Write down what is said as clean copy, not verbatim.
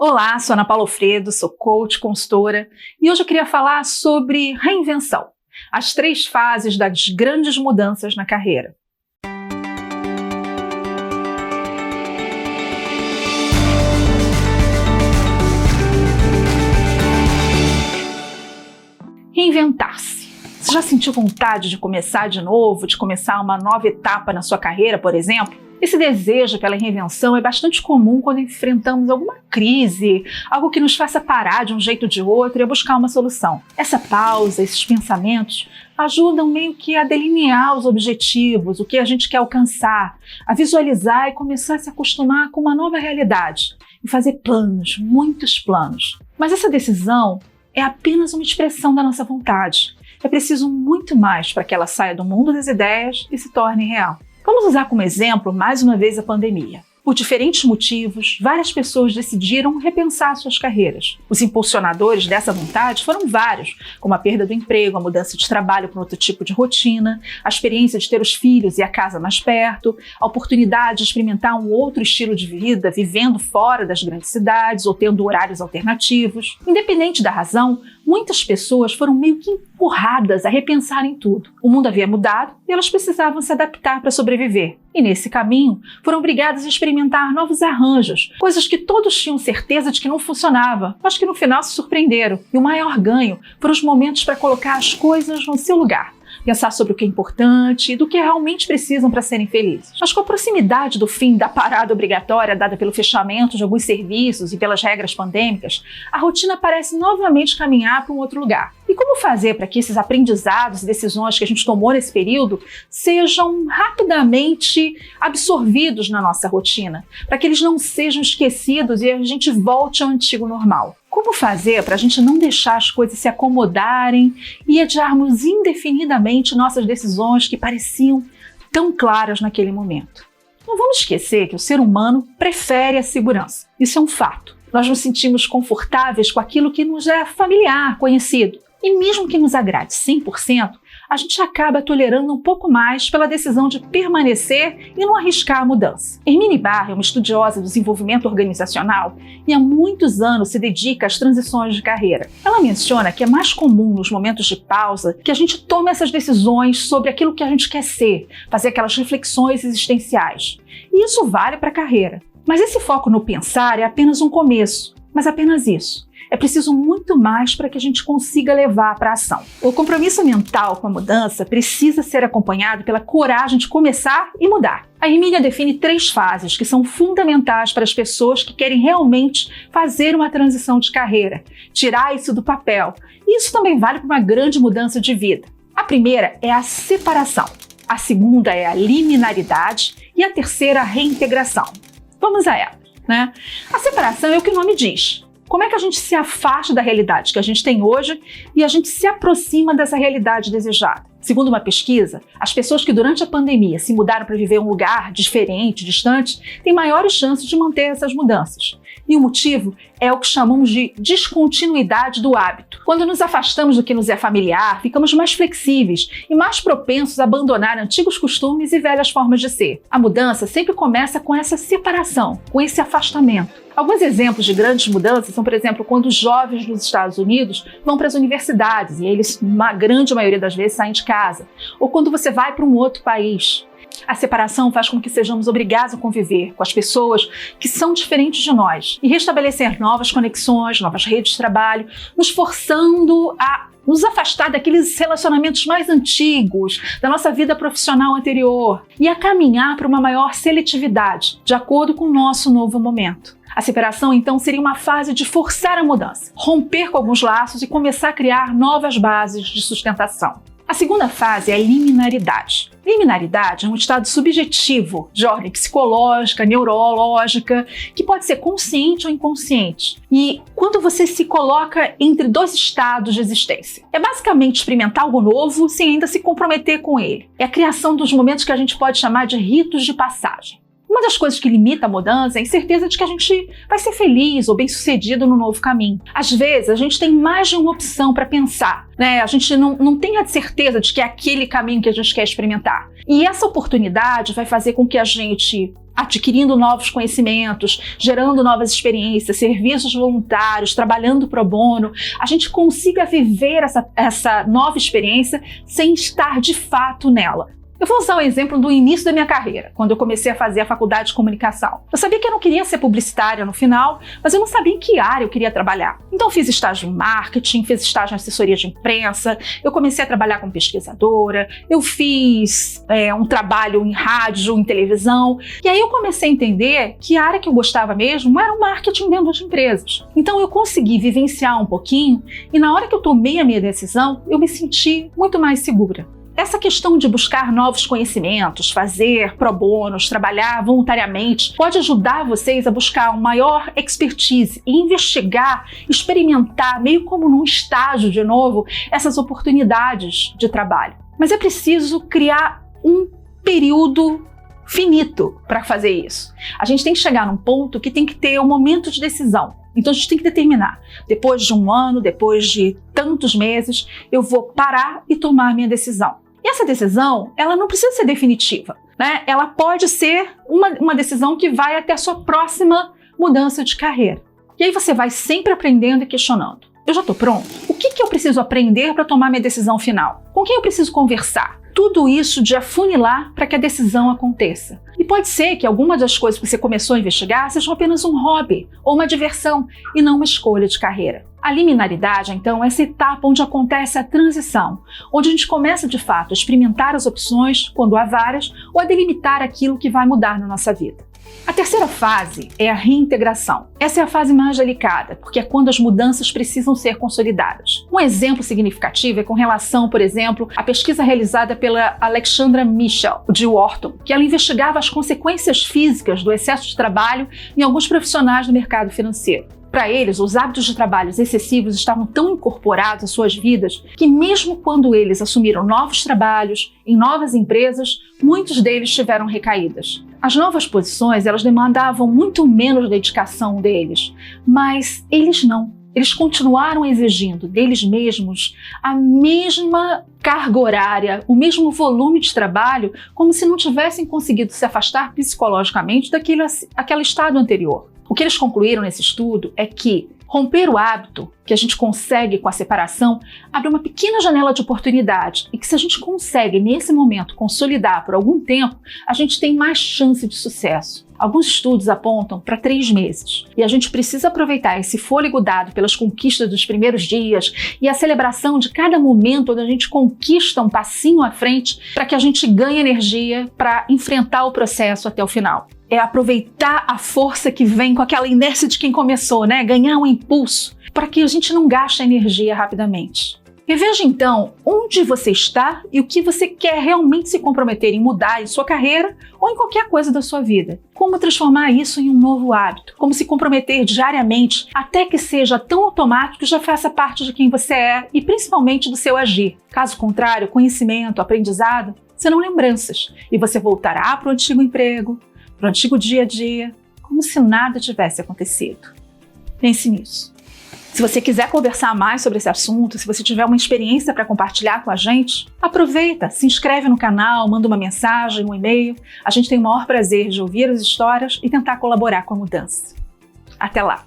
Olá, sou Ana Paula Alfredo, sou coach, consultora e hoje eu queria falar sobre reinvenção, as 3 fases das grandes mudanças na carreira. Reinventar-se. Você já sentiu vontade de começar de novo, de começar uma nova etapa na sua carreira, por exemplo? Esse desejo pela reinvenção é bastante comum quando enfrentamos alguma crise, algo que nos faça parar de um jeito ou de outro e buscar uma solução. Essa pausa, esses pensamentos, ajudam meio que a delinear os objetivos, o que a gente quer alcançar, a visualizar e começar a se acostumar com uma nova realidade e fazer planos, muitos planos. Mas essa decisão é apenas uma expressão da nossa vontade. É preciso muito mais para que ela saia do mundo das ideias e se torne real. Vamos usar como exemplo, mais uma vez, a pandemia. Por diferentes motivos, várias pessoas decidiram repensar suas carreiras. Os impulsionadores dessa vontade foram vários, como a perda do emprego, a mudança de trabalho para outro tipo de rotina, a experiência de ter os filhos e a casa mais perto, a oportunidade de experimentar um outro estilo de vida, vivendo fora das grandes cidades ou tendo horários alternativos. Independente da razão, muitas pessoas foram meio que empurradas a repensarem tudo. O mundo havia mudado e elas precisavam se adaptar para sobreviver. E nesse caminho, foram obrigadas a experimentar novos arranjos, coisas que todos tinham certeza de que não funcionava, mas que no final se surpreenderam. E o maior ganho foram os momentos para colocar as coisas no seu lugar. Pensar sobre o que é importante e do que realmente precisam para serem felizes. Mas com a proximidade do fim da parada obrigatória dada pelo fechamento de alguns serviços e pelas regras pandêmicas, a rotina parece novamente caminhar para um outro lugar. E como fazer para que esses aprendizados e decisões que a gente tomou nesse período sejam rapidamente absorvidos na nossa rotina, para que eles não sejam esquecidos e a gente volte ao antigo normal? Como fazer para a gente não deixar as coisas se acomodarem e adiarmos indefinidamente nossas decisões que pareciam tão claras naquele momento? Não vamos esquecer que o ser humano prefere a segurança. Isso é um fato. Nós nos sentimos confortáveis com aquilo que nos é familiar, conhecido. E mesmo que nos agrade 100%, a gente acaba tolerando um pouco mais pela decisão de permanecer e não arriscar a mudança. Hermine Barr é uma estudiosa do desenvolvimento organizacional e há muitos anos se dedica às transições de carreira. Ela menciona que é mais comum nos momentos de pausa que a gente tome essas decisões sobre aquilo que a gente quer ser, fazer aquelas reflexões existenciais. E isso vale para a carreira. Mas esse foco no pensar é apenas um começo, mas apenas isso. É preciso muito mais para que a gente consiga levar para a ação. O compromisso mental com a mudança precisa ser acompanhado pela coragem de começar e mudar. A Hermínia define 3 fases que são fundamentais para as pessoas que querem realmente fazer uma transição de carreira, tirar isso do papel. E isso também vale para uma grande mudança de vida. A primeira é a separação, a segunda é a liminaridade e a terceira a reintegração. Vamos a ela, né? A separação é o que o nome diz. Como é que a gente se afasta da realidade que a gente tem hoje e a gente se aproxima dessa realidade desejada? Segundo uma pesquisa, as pessoas que durante a pandemia se mudaram para viver em um lugar diferente, distante, têm maiores chances de manter essas mudanças. E o motivo é o que chamamos de descontinuidade do hábito. Quando nos afastamos do que nos é familiar, ficamos mais flexíveis e mais propensos a abandonar antigos costumes e velhas formas de ser. A mudança sempre começa com essa separação, com esse afastamento. Alguns exemplos de grandes mudanças são, por exemplo, quando os jovens nos Estados Unidos vão para as universidades e eles, na grande maioria das vezes, saem de casa. Ou quando você vai para um outro país. A separação faz com que sejamos obrigados a conviver com as pessoas que são diferentes de nós e restabelecer novas conexões, novas redes de trabalho, nos forçando a nos afastar daqueles relacionamentos mais antigos, da nossa vida profissional anterior e a caminhar para uma maior seletividade, de acordo com o nosso novo momento. A separação, então, seria uma fase de forçar a mudança, romper com alguns laços e começar a criar novas bases de sustentação. A segunda fase é a liminaridade. Liminaridade é um estado subjetivo, de ordem psicológica, neurológica, que pode ser consciente ou inconsciente. E quando você se coloca entre 2 estados de existência. É basicamente experimentar algo novo sem ainda se comprometer com ele. É a criação dos momentos que a gente pode chamar de ritos de passagem. Uma das coisas que limita a mudança é a incerteza de que a gente vai ser feliz ou bem-sucedido no novo caminho. Às vezes, a gente tem mais de uma opção para pensar, né? A gente não tem a certeza de que é aquele caminho que a gente quer experimentar. E essa oportunidade vai fazer com que a gente adquirindo novos conhecimentos, gerando novas experiências, serviços voluntários, trabalhando pro bono, a gente consiga viver essa nova experiência sem estar de fato nela. Eu vou usar o exemplo do início da minha carreira, quando eu comecei a fazer a faculdade de comunicação. Eu sabia que eu não queria ser publicitária no final, mas eu não sabia em que área eu queria trabalhar. Então fiz estágio em marketing, fiz estágio em assessoria de imprensa, eu comecei a trabalhar como pesquisadora, eu fiz um trabalho em rádio, em televisão, e aí eu comecei a entender que a área que eu gostava mesmo era o marketing dentro de empresas. Então eu consegui vivenciar um pouquinho, e na hora que eu tomei a minha decisão, eu me senti muito mais segura. Essa questão de buscar novos conhecimentos, fazer pro bonos, trabalhar voluntariamente, pode ajudar vocês a buscar uma maior expertise e investigar, experimentar, meio como num estágio de novo, essas oportunidades de trabalho. Mas é preciso criar um período finito para fazer isso. A gente tem que chegar num ponto que tem que ter um momento de decisão. Então a gente tem que determinar, depois de um ano, depois de tantos meses, eu vou parar e tomar a minha decisão. E essa decisão, ela não precisa ser definitiva, né? Ela pode ser uma decisão que vai até a sua próxima mudança de carreira. E aí você vai sempre aprendendo e questionando. Eu já estou pronto? O que eu preciso aprender para tomar minha decisão final? Com quem eu preciso conversar? Tudo isso de afunilar para que a decisão aconteça. E pode ser que alguma das coisas que você começou a investigar sejam apenas um hobby ou uma diversão e não uma escolha de carreira. A liminaridade, então, é essa etapa onde acontece a transição, onde a gente começa de fato a experimentar as opções, quando há várias, ou a delimitar aquilo que vai mudar na nossa vida. A terceira fase é a reintegração. Essa é a fase mais delicada, porque é quando as mudanças precisam ser consolidadas. Um exemplo significativo é com relação, por exemplo, à pesquisa realizada pela Alexandra Michel, de Wharton, que ela investigava as consequências físicas do excesso de trabalho em alguns profissionais do mercado financeiro. Para eles, os hábitos de trabalho excessivos estavam tão incorporados às suas vidas que mesmo quando eles assumiram novos trabalhos em novas empresas, muitos deles tiveram recaídas. As novas posições, elas demandavam muito menos dedicação deles, mas eles não. Eles continuaram exigindo deles mesmos a mesma carga horária, o mesmo volume de trabalho, como se não tivessem conseguido se afastar psicologicamente daquele estado anterior. O que eles concluíram nesse estudo é que romper o hábito que a gente consegue com a separação abre uma pequena janela de oportunidade e que se a gente consegue, nesse momento, consolidar por algum tempo, a gente tem mais chance de sucesso. Alguns estudos apontam para 3 meses e a gente precisa aproveitar esse fôlego dado pelas conquistas dos primeiros dias e a celebração de cada momento onde a gente conquista um passinho à frente para que a gente ganhe energia para enfrentar o processo até o final. É aproveitar a força que vem com aquela inércia de quem começou, né? Ganhar um impulso para que a gente não gaste a energia rapidamente. Reveja então onde você está e o que você quer realmente se comprometer em mudar em sua carreira ou em qualquer coisa da sua vida. Como transformar isso em um novo hábito? Como se comprometer diariamente até que seja tão automático que já faça parte de quem você é e principalmente do seu agir. Caso contrário, conhecimento, aprendizado serão lembranças e você voltará para o antigo emprego, para o antigo dia a dia, como se nada tivesse acontecido. Pense nisso. Se você quiser conversar mais sobre esse assunto, se você tiver uma experiência para compartilhar com a gente, aproveita, se inscreve no canal, manda uma mensagem, um e-mail. A gente tem o maior prazer de ouvir as histórias e tentar colaborar com a mudança. Até lá!